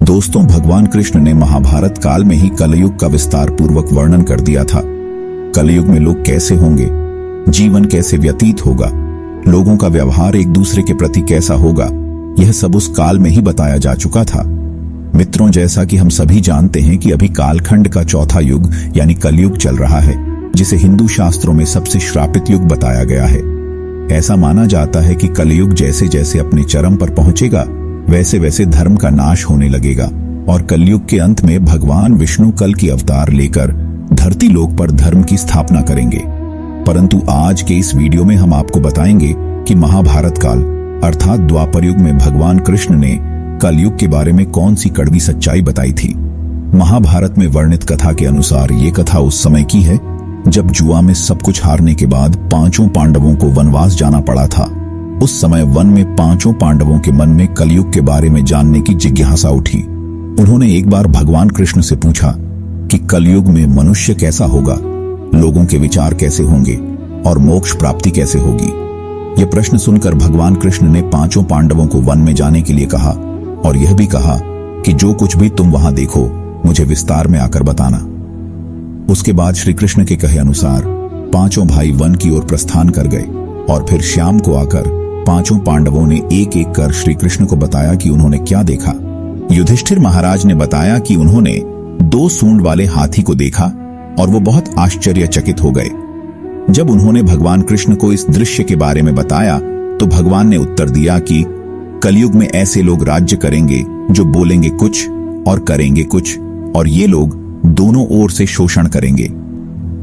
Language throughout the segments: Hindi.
दोस्तों, भगवान कृष्ण ने महाभारत काल में ही कलयुग का विस्तार पूर्वक वर्णन कर दिया था। कलयुग में लोग कैसे होंगे, जीवन कैसे व्यतीत होगा, लोगों का व्यवहार एक दूसरे के प्रति कैसा होगा, यह सब उस काल में ही बताया जा चुका था। मित्रों, जैसा कि हम सभी जानते हैं कि अभी कालखंड का चौथा युग यानी कलयुग चल रहा है, जिसे हिंदू शास्त्रों में सबसे श्रापित युग बताया गया है। ऐसा माना जाता है कि कलयुग जैसे जैसे अपने चरम पर पहुंचेगा, वैसे वैसे धर्म का नाश होने लगेगा और कलयुग के अंत में भगवान विष्णु कल की अवतार लेकर धरती लोक पर धर्म की स्थापना करेंगे। परंतु आज के इस वीडियो में हम आपको बताएंगे कि महाभारत काल अर्थात द्वापर युग में भगवान कृष्ण ने कलयुग के बारे में कौन सी कड़वी सच्चाई बताई थी। महाभारत में वर्णित कथा के अनुसार ये कथा उस समय की है जब जुआ में सब कुछ हारने के बाद पांचों पांडवों को वनवास जाना पड़ा था। उस समय वन में पांचों पांडवों के मन में कलयुग के बारे में जानने की जिज्ञासा उठी। उन्होंने एक बार भगवान कृष्ण से पूछा कि कलयुग में मनुष्य कैसा होगा, लोगों के विचार कैसे होंगे और मोक्ष प्राप्ति कैसे होगी। यह प्रश्न सुनकर भगवान कृष्ण ने पांचों पांडवों को वन में जाने के लिए कहा और यह भी कहा कि जो कुछ भी तुम वहां देखो मुझे विस्तार में आकर बताना। उसके बाद श्री कृष्ण के कहे अनुसार पांचों भाई वन की ओर प्रस्थान कर गए और फिर शाम को आकर पांचों पांडवों ने एक एक कर श्री कृष्ण को बताया कि उन्होंने क्या देखा। युधिष्ठिर महाराज ने बताया कि उन्होंने 2 सूंड वाले हाथी को देखा और वो बहुत आश्चर्यचकित हो गए। जब उन्होंने भगवान कृष्ण को इस दृश्य के बारे में बताया तो भगवान ने उत्तर दिया कि कलयुग में ऐसे लोग राज्य करेंगे जो बोलेंगे कुछ और करेंगे कुछ, और ये लोग दोनों ओर से शोषण करेंगे।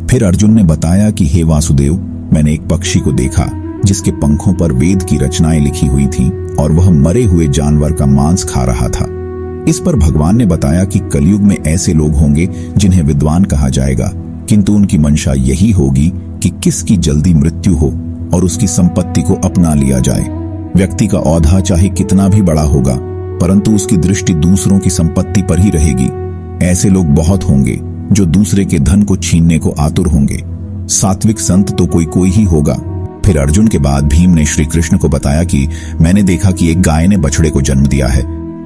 फिर अर्जुन ने बताया कि हे वासुदेव, मैंने एक पक्षी को देखा जिसके पंखों पर वेद की रचनाएं लिखी हुई थीं और वह मरे हुए जानवर का मांस खा रहा था। इस पर भगवान ने बताया कि कलयुग में ऐसे लोग होंगे जिन्हें विद्वान कहा जाएगा, किंतु उनकी मंशा यही होगी कि किसकी जल्दी मृत्यु हो और उसकी संपत्ति को अपना लिया जाए। व्यक्ति का औधा चाहे कितना भी बड़ा होगा, परंतु उसकी दृष्टि दूसरों की संपत्ति पर ही रहेगी। ऐसे लोग बहुत होंगे जो दूसरे के धन को छीनने को आतुर होंगे। सात्विक संत तो कोई कोई ही होगा। फिर अर्जुन के बाद भीम ने श्री कृष्ण को बताया कि मैंने देखा कि एक गाय ने बछड़े को जन्म दिया है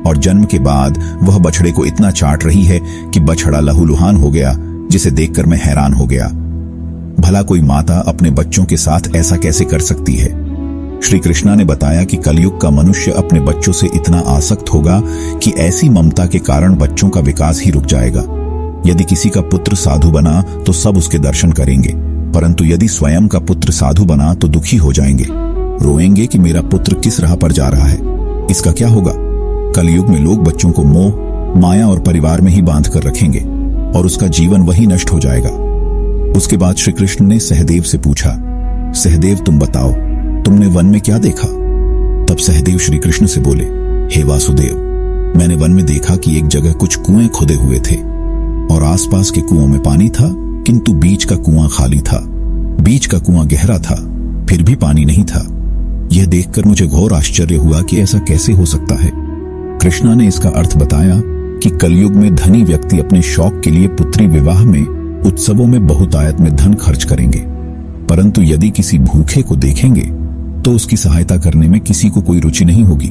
और जन्म के बाद वह बछड़े को इतना चाट रही है कि बछड़ा लहूलुहान हो गया, जिसे देखकर मैं हैरान हो गया। भला कोई माता अपने बच्चों के साथ ऐसा कैसे कर सकती है। श्री कृष्णा ने बताया कि कलयुग का मनुष्य अपने बच्चों से इतना आसक्त होगा कि ऐसी ममता के कारण बच्चों का विकास ही रुक जाएगा। यदि किसी का पुत्र साधु बना तो सब उसके दर्शन करेंगे, परंतु यदि स्वयं का पुत्र साधु बना तो दुखी हो जाएंगे, रोएंगे कि मेरा पुत्र किस राह पर जा रहा है, इसका क्या होगा। कलयुग में लोग बच्चों को मोह, माया और परिवार में ही बांध कर रखेंगे और उसका जीवन वही नष्ट हो जाएगा। उसके बाद श्री कृष्ण ने सहदेव से पूछा, सहदेव तुम बताओ, तुमने वन में क्या देखा। तब सहदेव श्री कृष्ण से बोले, हे वासुदेव, मैंने वन में देखा कि एक जगह कुछ कुएं खुदे हुए थे और आसपास के कुओं में पानी था, किंतु बीच का कुआं खाली था। बीच का कुआं गहरा था, फिर भी पानी नहीं था। यह देखकर मुझे घोर आश्चर्य हुआ कि ऐसा कैसे हो सकता है। कृष्णा ने इसका अर्थ बताया कि कलयुग में धनी व्यक्ति अपने शौक के लिए पुत्री विवाह में, उत्सवों में बहुतायत में धन खर्च करेंगे, परंतु यदि किसी भूखे को देखेंगे तो उसकी सहायता करने में किसी को कोई रुचि नहीं होगी।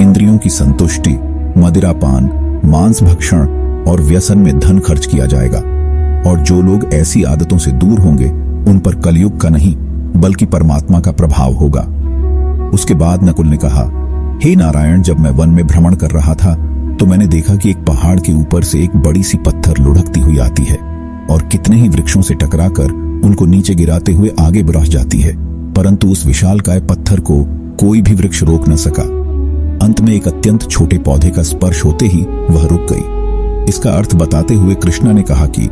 इंद्रियों की संतुष्टि, मदिरापान, मांस भक्षण और व्यसन में धन खर्च किया जाएगा और जो लोग ऐसी आदतों से दूर होंगे उन पर कलयुग का नहीं बल्कि परमात्मा का प्रभाव होगा। उसके बाद नकुल ने कहा, हे नारायण, जब मैं वन में भ्रमण कर रहा था तो मैंने देखा कि एक पहाड़ के ऊपर से एक बड़ी सी पत्थर लुढ़कती हुई आती है और कितने ही वृक्षों से टकराकर उनको नीचे गिराते हुए आगे बढ़ जाती है, परंतु उस विशालकाय पत्थर को कोई भी वृक्ष रोक न सका। अंत में एक अत्यंत छोटे पौधे का स्पर्श होते ही वह रुक गई। इसका अर्थ बताते हुए कृष्णा ने कहा कि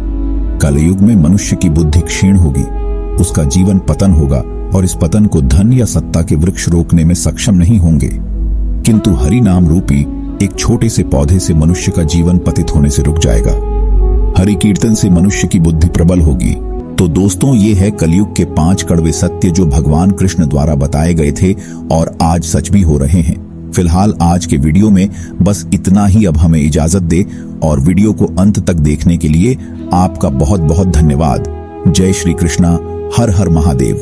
कलयुग में मनुष्य की बुद्धि क्षीण होगी, उसका जीवन पतन होगा और इस पतन को धन या सत्ता के वृक्ष रोकने में सक्षम नहीं होंगे, किंतु हरि नाम रूपी एक छोटे से पौधे से मनुष्य का जीवन पतित होने से रुक जाएगा। हरि कीर्तन से मनुष्य की बुद्धि प्रबल होगी। तो दोस्तों, ये है कलयुग के 5 कड़वे सत्य जो भगवान कृष्ण द्वारा बताए गए थे और आज सच भी हो रहे हैं। फिलहाल आज के वीडियो में बस इतना ही। अब हमें इजाजत दे और वीडियो को अंत तक देखने के लिए आपका बहुत बहुत धन्यवाद। जय श्री कृष्णा, हर हर महादेव।